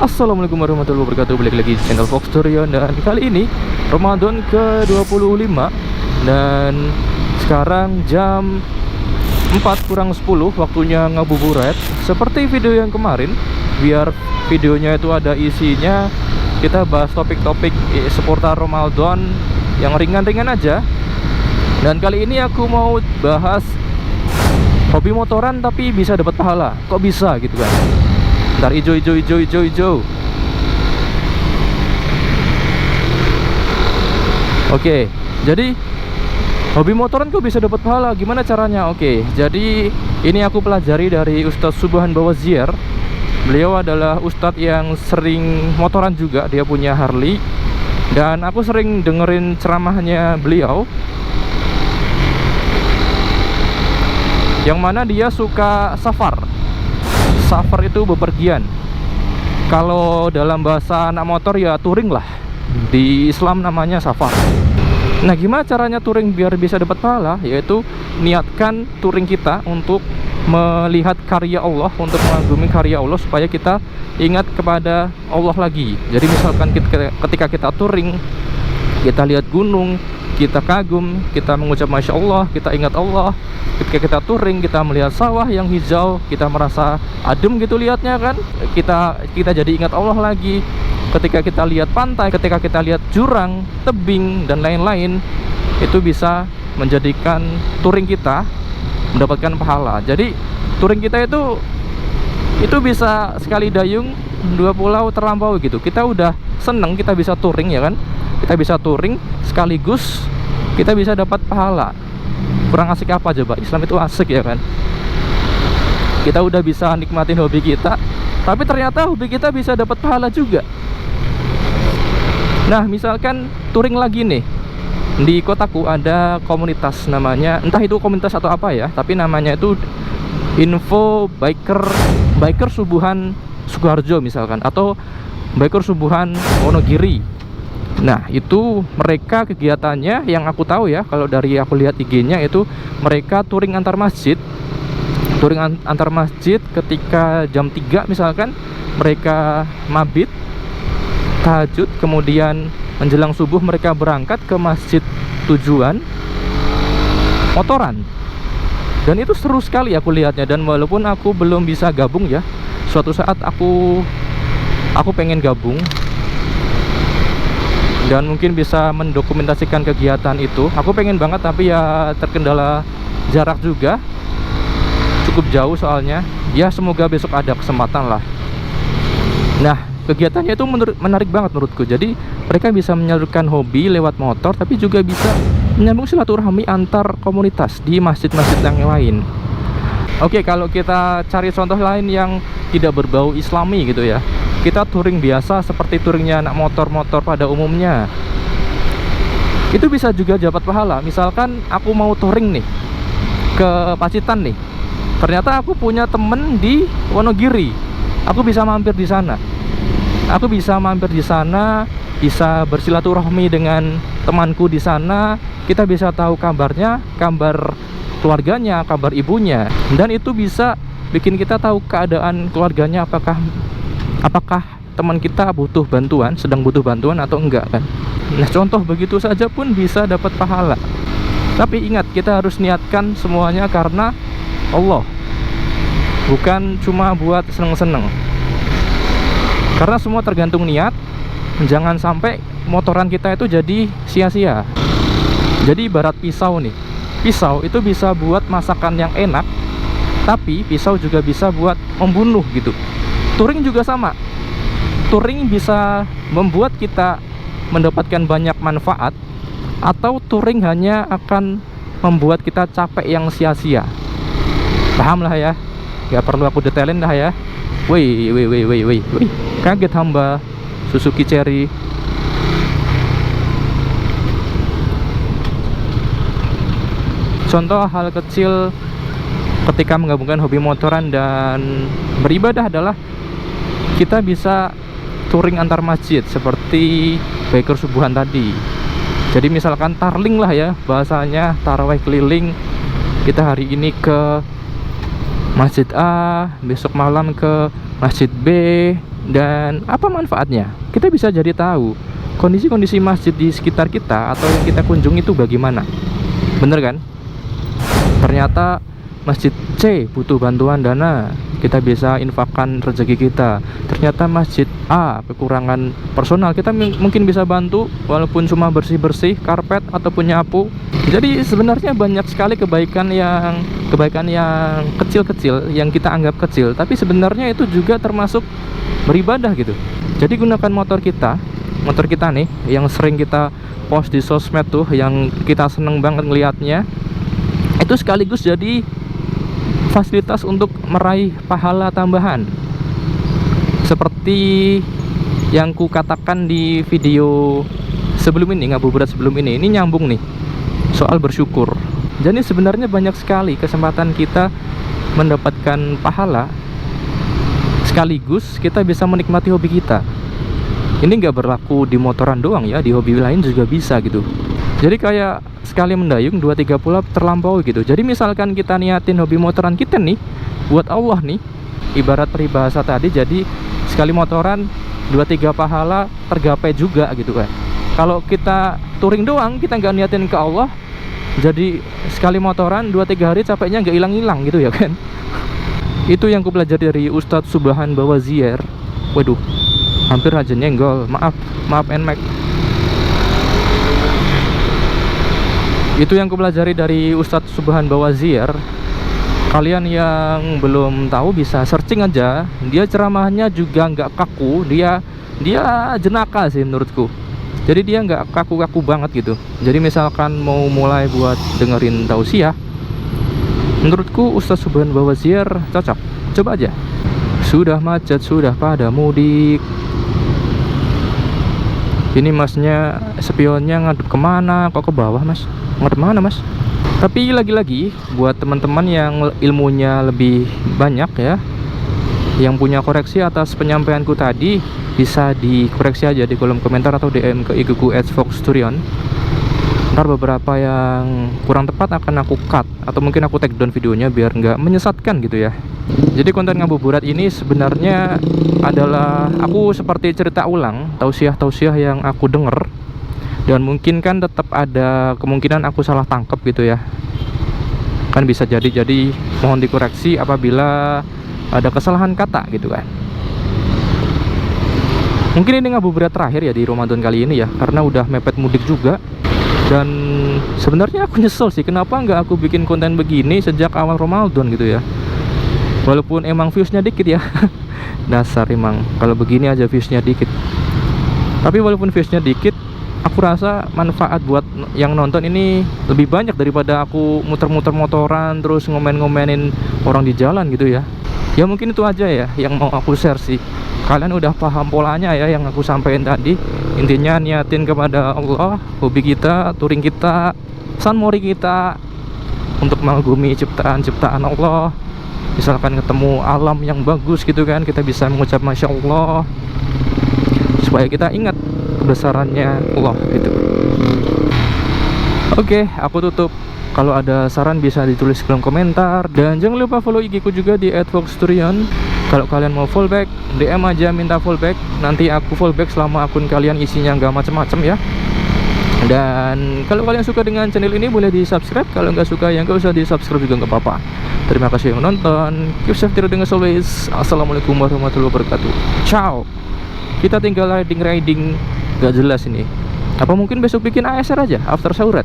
Assalamualaikum warahmatullahi wabarakatuh. Balik lagi di channel Fox Dorian. Dan kali ini Ramadan ke-25. Dan sekarang jam 4:10, waktunya ngabuburit. Seperti video yang kemarin, biar videonya itu ada isinya, kita bahas topik-topik seputar Ramadan yang ringan-ringan aja. Dan kali ini aku mau bahas hobi motoran tapi bisa dapat pahala. Kok bisa gitu kan? Ntar hijau. Oke, jadi hobi motoran kok bisa dapat pahala? Gimana caranya? Oke, jadi ini aku pelajari dari Ustadz Subhan Bawazir. Beliau adalah ustadz yang sering motoran juga. Dia punya Harley. Dan aku sering dengerin ceramahnya beliau, yang mana dia suka safar. Safar itu bepergian. Kalau dalam bahasa anak motor ya touring lah. Di Islam namanya safar. Nah, gimana caranya touring biar bisa dapat pahala? Yaitu niatkan touring kita untuk melihat karya Allah, untuk mengagumi karya Allah, supaya kita ingat kepada Allah lagi. Jadi misalkan ketika kita touring, kita lihat gunung, kita kagum, kita mengucap Masya Allah, kita ingat Allah. Ketika kita touring, kita melihat sawah yang hijau, kita merasa adem gitu lihatnya kan. Kita jadi ingat Allah lagi. Ketika kita lihat pantai, ketika kita lihat jurang, tebing, dan lain-lain, itu bisa menjadikan touring kita mendapatkan pahala. Jadi touring kita itu bisa sekali dayung dua pulau terlampau gitu. Kita udah seneng kita bisa touring ya kan. Kita bisa touring sekaligus kita bisa dapat pahala. Kurang asik apa coba? Islam itu asik ya kan. Kita udah bisa nikmatin hobi kita, tapi ternyata hobi kita bisa dapat pahala juga. Nah, misalkan touring lagi nih. Di kotaku ada komunitas namanya, entah itu komunitas atau apa ya, tapi namanya itu Info Biker Subuhan Sukoharjo misalkan, atau Biker Subuhan Wonogiri. Nah, itu mereka kegiatannya yang aku tahu ya, kalau dari aku lihat IG-nya itu mereka touring antar masjid. Touring antar masjid ketika jam 3 misalkan, mereka mabit tahajud, kemudian menjelang subuh mereka berangkat ke masjid tujuan motoran. Dan itu seru sekali aku lihatnya. Dan walaupun aku belum bisa gabung ya, suatu saat aku pengen gabung dan mungkin bisa mendokumentasikan kegiatan itu. Aku pengen banget, tapi ya terkendala jarak juga, cukup jauh soalnya. Ya semoga besok ada kesempatan lah. Nah, kegiatannya itu menarik banget menurutku. Jadi mereka bisa menyalurkan hobi lewat motor, tapi juga bisa menyambung silaturahmi antar komunitas di masjid-masjid yang lain. Oke, kalau kita cari contoh lain yang tidak berbau islami gitu ya, kita touring biasa seperti touringnya anak motor-motor pada umumnya, itu bisa juga dapat pahala. Misalkan aku mau touring nih ke Pacitan nih, ternyata aku punya temen di Wonogiri, aku bisa mampir di sana. Bisa bersilaturahmi dengan temanku di sana. Kita bisa tahu kabarnya, kabar keluarganya, kabar ibunya, dan itu bisa bikin kita tahu keadaan keluarganya, apakah teman kita butuh bantuan, sedang butuh bantuan atau enggak kan. Nah, contoh begitu saja pun bisa dapat pahala. Tapi ingat, kita harus niatkan semuanya karena Allah, bukan cuma buat seneng-seneng. Karena semua tergantung niat. Jangan sampai motoran kita itu jadi sia-sia. Jadi ibarat pisau nih. Pisau itu bisa buat masakan yang enak, tapi pisau juga bisa buat membunuh gitu. Touring juga sama. Touring bisa membuat kita mendapatkan banyak manfaat, atau touring hanya akan membuat kita capek yang sia-sia. Paham lah ya. Gak perlu aku detailin dah ya. Wih. Kaget hamba. Suzuki Cherry. Contoh hal kecil ketika menggabungkan hobi motoran dan beribadah adalah kita bisa touring antar masjid seperti Biker Subuhan tadi. Jadi misalkan tarling lah ya bahasanya, tarawih keliling. Kita hari ini ke Masjid A, besok malam ke Masjid B, Dan apa manfaatnya? Kita bisa jadi tahu kondisi-kondisi masjid di sekitar kita atau yang kita kunjungi itu bagaimana. Bener kan? Ternyata masjid C butuh bantuan dana, kita bisa infakkan rezeki kita. Ternyata masjid A kekurangan personal, kita mungkin bisa bantu walaupun cuma bersih-bersih karpet ataupun nyapu. Jadi sebenarnya banyak sekali kebaikan yang kecil-kecil yang kita anggap kecil, tapi sebenarnya itu juga termasuk beribadah gitu. Jadi gunakan motor kita nih yang sering kita post di sosmed tuh, yang kita seneng banget ngelihatnya, itu sekaligus jadi fasilitas untuk meraih pahala tambahan. Seperti yang ku katakan di video sebelum ini, ngabuburit sebelum ini nyambung nih soal bersyukur. Jadi sebenarnya banyak sekali kesempatan kita mendapatkan pahala, sekaligus kita bisa menikmati hobi kita. Ini nggak berlaku di motoran doang ya, di hobi lain juga bisa gitu. Jadi kayak sekali mendayung 2-3 pulau terlampaui gitu. Jadi misalkan kita niatin hobi motoran kita nih buat Allah nih, ibarat peribahasa tadi, jadi sekali motoran 2-3 pahala tergapai juga gitu kan. Kalau kita touring doang, kita nggak niatin ke Allah, jadi sekali motoran 2-3 hari capeknya nggak hilang-hilang gitu ya kan. Itu yang ku pelajari dari Ustadz Subhan Bawazier. Waduh, hampir aja nyenggol, maaf NMAX. Itu yang kupelajari dari Ustadz Subhan Bawazier. Kalian yang belum tahu bisa searching aja. Dia ceramahnya juga nggak kaku, dia jenaka sih menurutku. Jadi dia nggak kaku-kaku banget gitu. Jadi misalkan mau mulai buat dengerin tausiah, menurutku Ustadz Subhan Bawazier cocok. Coba aja. Sudah macet, sudah pada mudik. Ini masnya spionnya ngadep kemana? Kok ke bawah mas? Ngadep mana mas? Tapi lagi-lagi buat teman-teman yang ilmunya lebih banyak ya, yang punya koreksi atas penyampaianku tadi, bisa dikoreksi aja di kolom komentar atau DM ke IG-ku @foxturion. Ntar beberapa yang kurang tepat akan aku cut atau mungkin aku take down videonya biar nggak menyesatkan gitu ya. Jadi konten ngabuburit ini sebenarnya adalah aku seperti cerita ulang tausiah-tausiah yang aku denger, dan mungkin kan tetap ada kemungkinan aku salah tangkep gitu ya. Kan bisa jadi mohon dikoreksi apabila ada kesalahan kata gitu kan. Mungkin ini ngabuburit terakhir ya di Ramadan kali ini ya, karena udah mepet mudik juga. Dan sebenarnya aku nyesel sih kenapa nggak aku bikin konten begini sejak awal Ramadan gitu ya. Walaupun emang viewsnya dikit ya. Dasar emang kalau begini aja viewsnya dikit. Tapi walaupun viewsnya dikit, aku rasa manfaat buat yang nonton ini lebih banyak daripada aku muter-muter motoran terus ngomen-ngomenin orang di jalan gitu ya. Ya mungkin itu aja ya yang mau aku share sih. Kalian udah paham polanya ya yang aku sampaikan tadi. Intinya niatin kepada Allah, hobi kita, touring kita, sunmori kita, untuk mengagumi ciptaan-ciptaan Allah. Misalkan ketemu alam yang bagus gitu kan, kita bisa mengucap Masya Allah, supaya kita ingat kebesarannya Allah gitu. Oke, aku tutup. Kalau ada saran bisa ditulis di kolom komentar. Dan jangan lupa follow IG ku juga di @foxturion. Kalau kalian mau fallback, DM aja minta fallback. Nanti aku fallback selama akun kalian isinya nggak macem-macem ya. Dan kalau kalian suka dengan channel ini boleh di subscribe. Kalau nggak suka ya nggak usah di subscribe juga nggak apa-apa. Terima kasih yang menonton. Keep safe riding as always. Assalamualaikum warahmatullahi wabarakatuh. Ciao. Kita tinggal riding gak jelas ini. Apa mungkin besok bikin ASR aja after sahur?